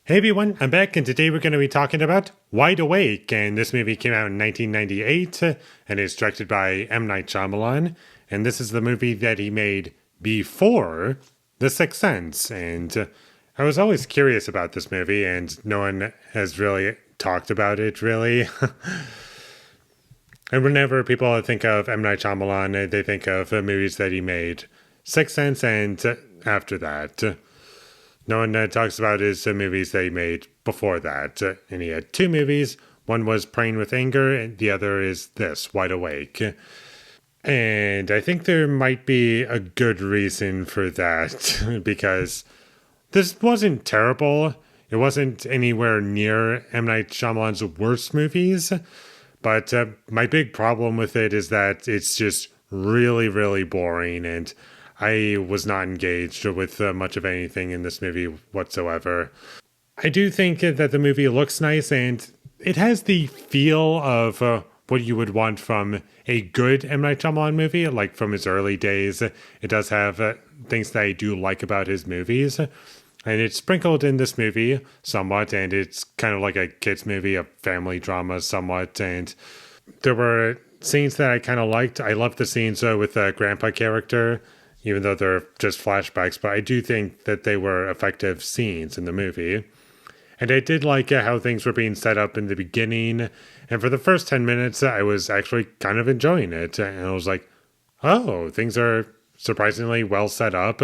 Hey everyone, I'm back, and today we're going to be talking about Wide Awake. And this movie came out in 1998 and is directed by M. Night Shyamalan. And this is the movie that he made before The Sixth Sense. And I was always curious about this movie, and no one has really talked about it, really. And whenever people think of M. Night Shyamalan, they think of movies that he made Sixth Sense and after that. No one talks about his movies that he made before that. And he had two movies. One was Praying with Anger, and the other is this, Wide Awake. And I think there might be a good reason for that, because this wasn't terrible. It wasn't anywhere near M. Night Shyamalan's worst movies. But my big problem with it is that it's just really, really boring, and I was not engaged with much of anything in this movie whatsoever. I do think that the movie looks nice, and it has the feel of what you would want from a good M. Night Shyamalan movie, like from his early days. It does have things that I do like about his movies. And it's sprinkled in this movie somewhat, and it's kind of like a kid's movie, a family drama somewhat. And there were scenes that I kind of liked. I loved the scenes with the grandpa character, even though they're just flashbacks, but I do think that they were effective scenes in the movie. And I did like how things were being set up in the beginning. And for the first 10 minutes, I was actually kind of enjoying it. And I was like, oh, things are surprisingly well set up.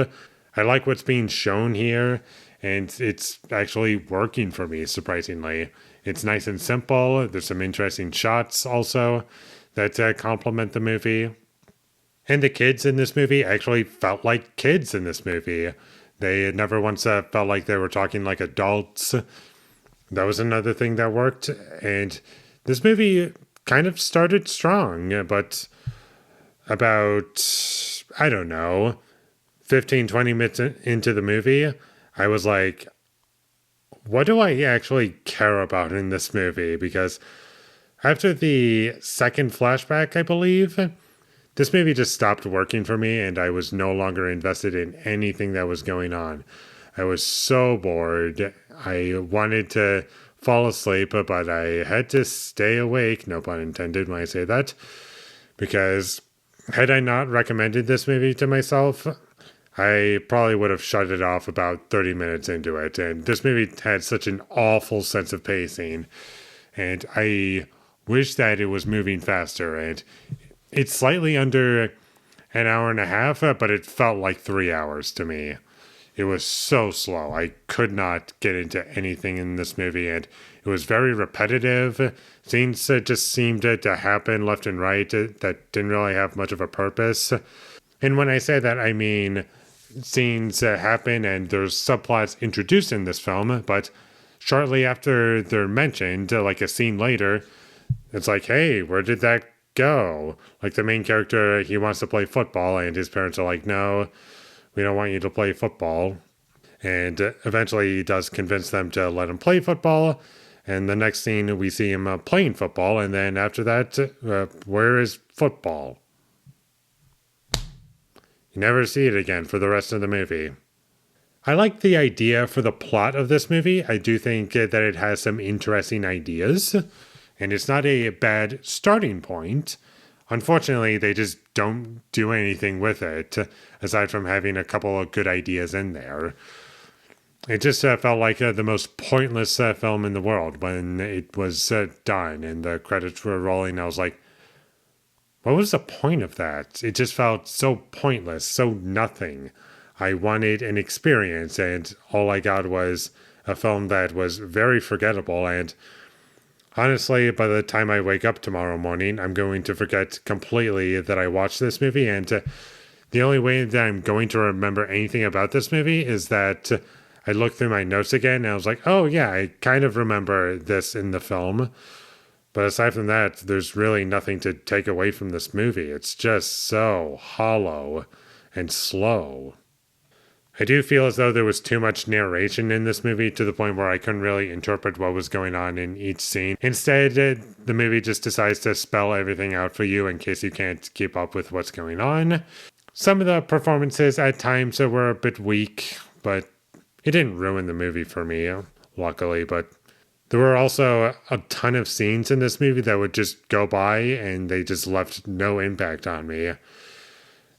I like what's being shown here, and it's actually working for me, surprisingly. It's nice and simple. There's some interesting shots also that complement the movie. And the kids in this movie actually felt like kids in this movie. They never once felt like they were talking like adults. That was another thing that worked. And this movie kind of started strong, but about, I don't know, 15, 20 minutes into the movie, I was like, what do I actually care about in this movie? Because after the second flashback, I believe, this movie just stopped working for me, and I was no longer invested in anything that was going on. I was so bored. I wanted to fall asleep, but I had to stay awake, no pun intended when I say that, because had I not recommended this movie to myself, I probably would have shut it off about 30 minutes into it. And this movie had such an awful sense of pacing, and I wish that it was moving faster. And it's slightly under an hour and a half, but it felt like 3 hours to me. It was so slow. I could not get into anything in this movie, and it was very repetitive. Scenes just seemed to happen left and right that didn't really have much of a purpose. And when I say that, I mean scenes happen and there's subplots introduced in this film, but shortly after they're mentioned, like a scene later, it's like, hey, where did that go? Like the main character, he wants to play football, and his parents are like, no, we don't want you to play football. And eventually he does convince them to let him play football. And the next scene, we see him playing football. And then after that, where is football? You never see it again for the rest of the movie. I like the idea for the plot of this movie. I do think that it has some interesting ideas, and it's not a bad starting point. Unfortunately, they just don't do anything with it, aside from having a couple of good ideas in there. It just felt like the most pointless film in the world when it was done and the credits were rolling. I was like, what was the point of that? It just felt so pointless, so nothing. I wanted an experience, and all I got was a film that was very forgettable. And honestly, by the time I wake up tomorrow morning, I'm going to forget completely that I watched this movie. And the only way that I'm going to remember anything about this movie is that I looked through my notes again, and I was like, oh yeah, I kind of remember this in the film. But aside from that, there's really nothing to take away from this movie. It's just so hollow and slow. I do feel as though there was too much narration in this movie to the point where I couldn't really interpret what was going on in each scene. Instead, the movie just decides to spell everything out for you in case you can't keep up with what's going on. Some of the performances at times were a bit weak, but it didn't ruin the movie for me. luckily, but there were also a ton of scenes in this movie that would just go by and they just left no impact on me.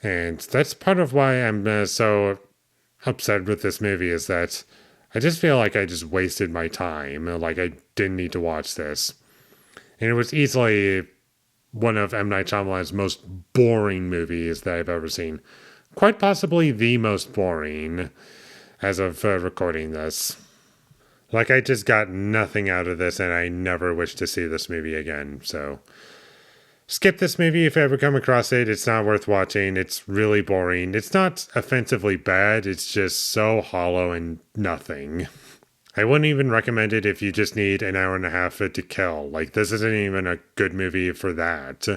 And that's part of why I'm so upset with this movie is that I just feel like I just wasted my time. Like I didn't need to watch this. And it was easily one of M. Night Shyamalan's most boring movies that I've ever seen. Quite possibly the most boring as of recording this. Like, I just got nothing out of this, and I never wish to see this movie again. So, skip this movie if you ever come across it. It's not worth watching. It's really boring. It's not offensively bad. It's just so hollow and nothing. I wouldn't even recommend it if you just need an hour and a half to kill. Like, this isn't even a good movie for that.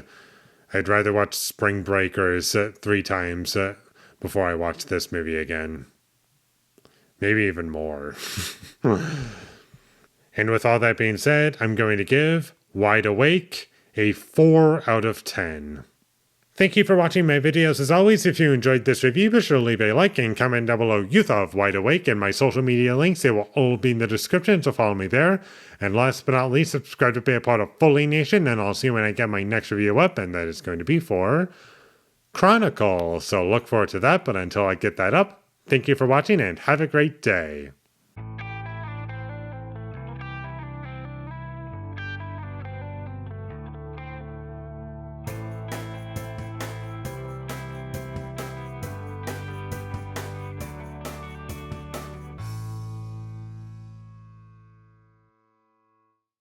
I'd rather watch Spring Breakers 3 times before I watch this movie again. Maybe even more. And with all that being said, I'm going to give Wide Awake a 4 out of 10. Thank you for watching my videos. As always, if you enjoyed this review, be sure to leave a like and comment down below you thought of Wide Awake, and my social media links, they will all be in the description, so follow me there. And last but not least, subscribe to be a part of Foley Nation, and I'll see you when I get my next review up, and that is going to be for Chronicle. So look forward to that, but until I get that up, thank you for watching and have a great day.